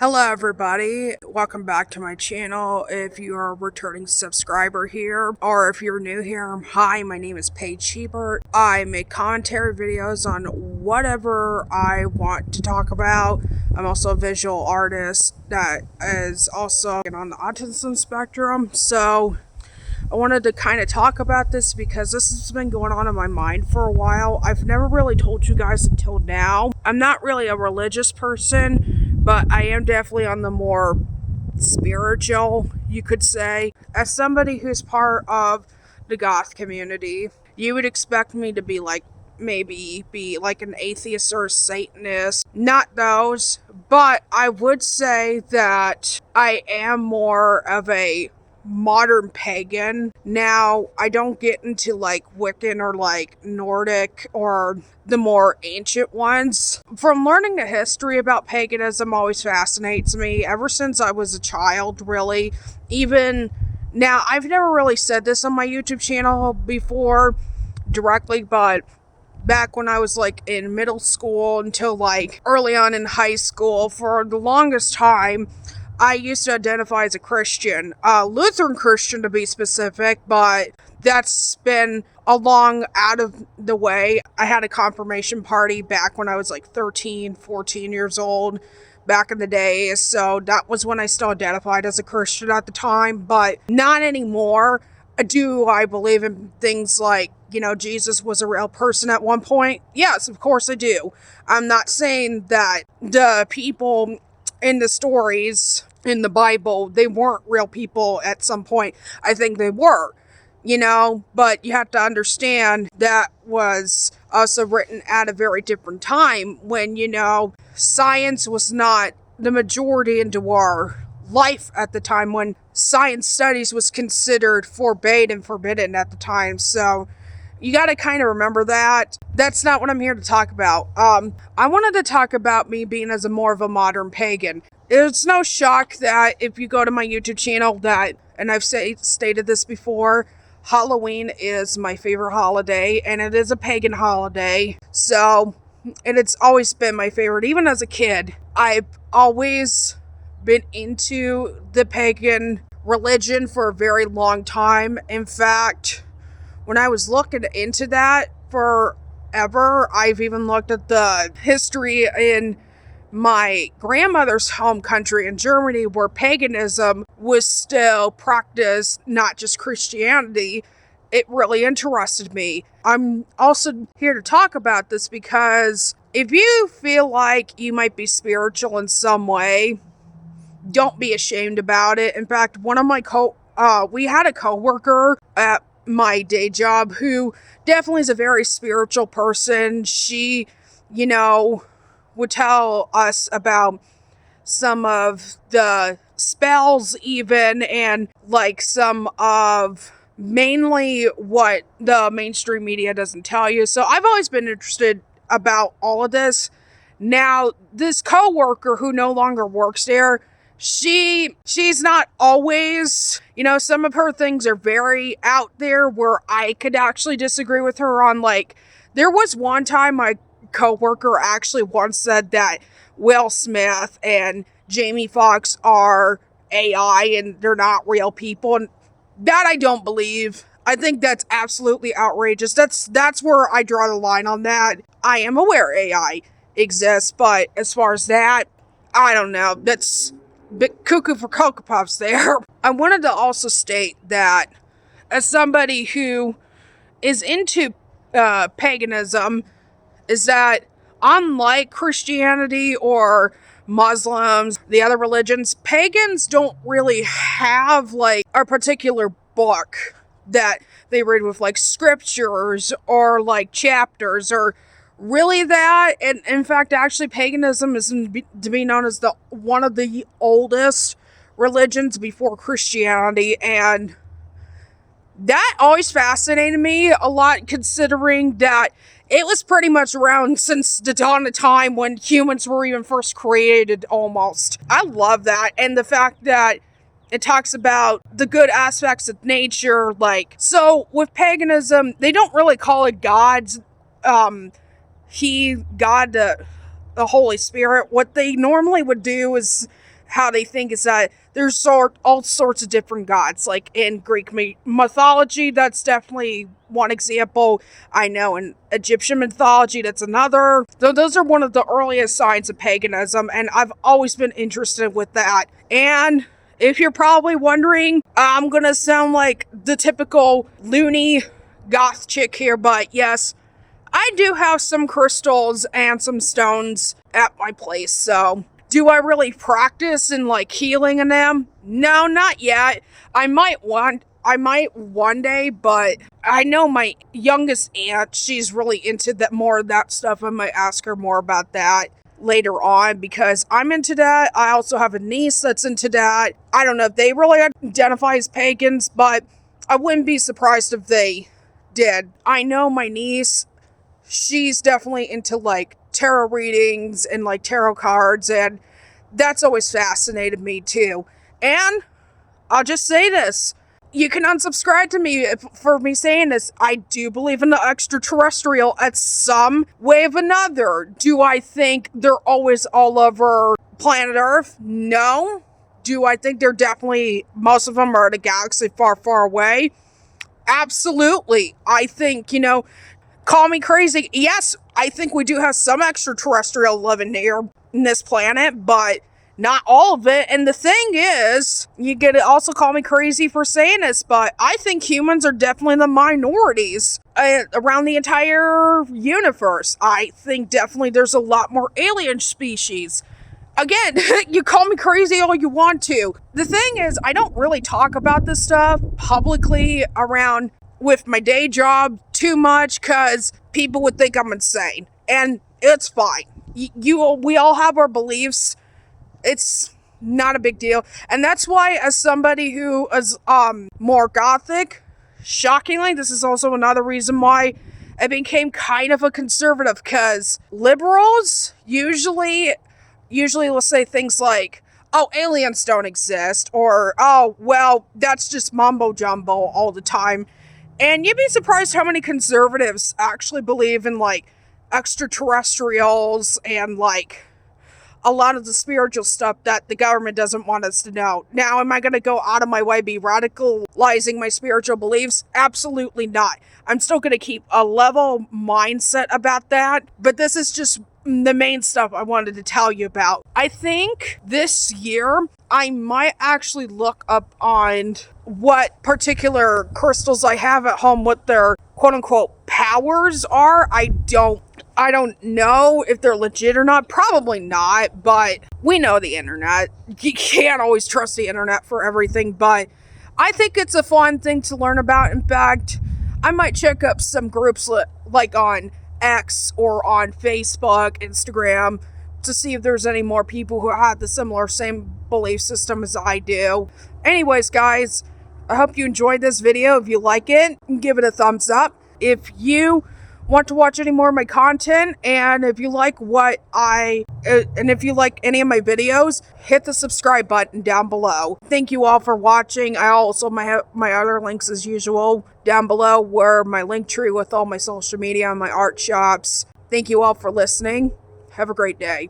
Hello everybody, welcome back to my channel. If you are a returning subscriber here, or if you're new here, hi, my name is Paige Hebert. I make commentary videos on whatever I want to talk about. I'm also a visual artist that is also on the autism spectrum, so I wanted to kind of talk about this because this has been going on in my mind for a while. I've never really told you guys until now. I'm not really a religious person, but I am definitely on the more spiritual, you could say. As somebody who's part of the goth community, you would expect me to be like, maybe be like an atheist or a Satanist. Not those, but I would say that I am more of a modern pagan. Now, I don't get into like Wiccan or like Nordic or the more ancient ones. From learning the history about paganism always fascinates me ever since I was a child, really. Even now, I've never really said this on my YouTube channel before directly, but back when I was like in middle school until like early on in high school, for the longest time, I used to identify as a Christian, Lutheran Christian to be specific, but that's been a long out of the way. I had a confirmation party back when I was like 13, 14 years old back in the day, so that was when I still identified as a Christian at the time, but not anymore. Do I believe in things like, Jesus was a real person at one point? Yes, of course I do. I'm not saying that the people in the stories in the Bible, they weren't real people at some point. I think they were, but you have to understand that was also written at a very different time when, science was not the majority into our life at the time, when science studies was considered forbidden at the time. So you got to kind of remember that. That's not what I'm here to talk about. I wanted to talk about me being as a more of a modern pagan. It's no shock that if you go to my YouTube channel that, and I've stated this before, Halloween is my favorite holiday, and it is a pagan holiday. So, and it's always been my favorite. Even as a kid, I've always been into the pagan religion for a very long time. In fact, when I was looking into that forever, I've even looked at the history in my grandmother's home country in Germany, where paganism was still practiced, not just Christianity. It really interested me. I'm also here to talk about this because if you feel like you might be spiritual in some way, don't be ashamed about it. In fact, one of my we had a coworker at my day job who definitely is a very spiritual person. She, would tell us about some of the spells even, and like some of mainly what the mainstream media doesn't tell you. So I've always been interested about all of this. Now, this coworker who no longer works there, she's not always, some of her things are very out there where I could actually disagree with her on. Like, there was one time my coworker actually once said that Will Smith and Jamie Foxx are AI and they're not real people, and that I don't believe. I think that's absolutely outrageous. That's where I draw the line on that. I am aware AI exists, but as far as that, I don't know. That's a bit cuckoo for Cocoa Puffs there. I wanted to also state that as somebody who is into paganism, is that unlike Christianity or Muslims, the other religions, pagans don't really have like a particular book that they read with like scriptures or like chapters or really that. And in fact, actually paganism is to be known as one of the oldest religions before Christianity, and that always fascinated me a lot, considering that it was pretty much around since the dawn of time when humans were even first created almost. I love that. And the fact that it talks about the good aspects of nature. Like, so with paganism, they don't really call it gods. God, the Holy Spirit. What they normally would do is how they think is that there's all sorts of different gods. Like in Greek mythology, that's definitely one example. I know in Egyptian mythology, that's another. So those are one of the earliest signs of paganism, and I've always been interested with that. And if you're probably wondering, I'm gonna sound like the typical loony goth chick here, but yes, I do have some crystals and some stones at my place, so do I really practice in like healing in them? No, not yet. I might one day, but I know my youngest aunt, she's really into that, more of that stuff. I might ask her more about that later on because I'm into that. I also have a niece that's into that. I don't know if they really identify as pagans, but I wouldn't be surprised if they did. I know my niece, she's definitely into like tarot readings and like tarot cards, and that's always fascinated me too. And I'll just say this, you can unsubscribe to me for me saying this. I do believe in the extraterrestrial at some way of another. Do I think they're always all over planet Earth? No. Do I think they're definitely, most of them are in a galaxy far, far away? Absolutely. I think, call me crazy. Yes, I think we do have some extraterrestrial living here in this planet, but not all of it. And the thing is, you get to also call me crazy for saying this, but I think humans are definitely the minorities around the entire universe. I think definitely there's a lot more alien species. Again, you call me crazy all you want to. The thing is, I don't really talk about this stuff publicly around with my day job too much because people would think I'm insane. And it's fine. We all have our beliefs. It's not a big deal. And that's why, as somebody who is more gothic, shockingly, this is also another reason why I became kind of a conservative, because liberals usually will say things like, oh, aliens don't exist, or, oh, well, that's just mumbo jumbo all the time. And you'd be surprised how many conservatives actually believe in like extraterrestrials and like a lot of the spiritual stuff that the government doesn't want us to know. Now, am I going to go out of my way, be radicalizing my spiritual beliefs? Absolutely not. I'm still going to keep a level mindset about that. But this is just the main stuff I wanted to tell you about. I think this year I might actually look up on what particular crystals I have at home, what their quote unquote powers are. I don't know if they're legit or not. Probably not, but we know the internet. You can't always trust the internet for everything, but I think it's a fun thing to learn about. In fact, I might check up some groups like on X or on Facebook, Instagram, to see if there's any more people who have the same belief system as I do. Anyways, guys, I hope you enjoyed this video. If you like it, give it a thumbs up. If you want to watch any more of my content, and if you like if you like any of my videos, hit the subscribe button down below. Thank you all for watching. I also my other links as usual down below, where my link tree with all my social media and my art shops. Thank you all for listening. Have a great day.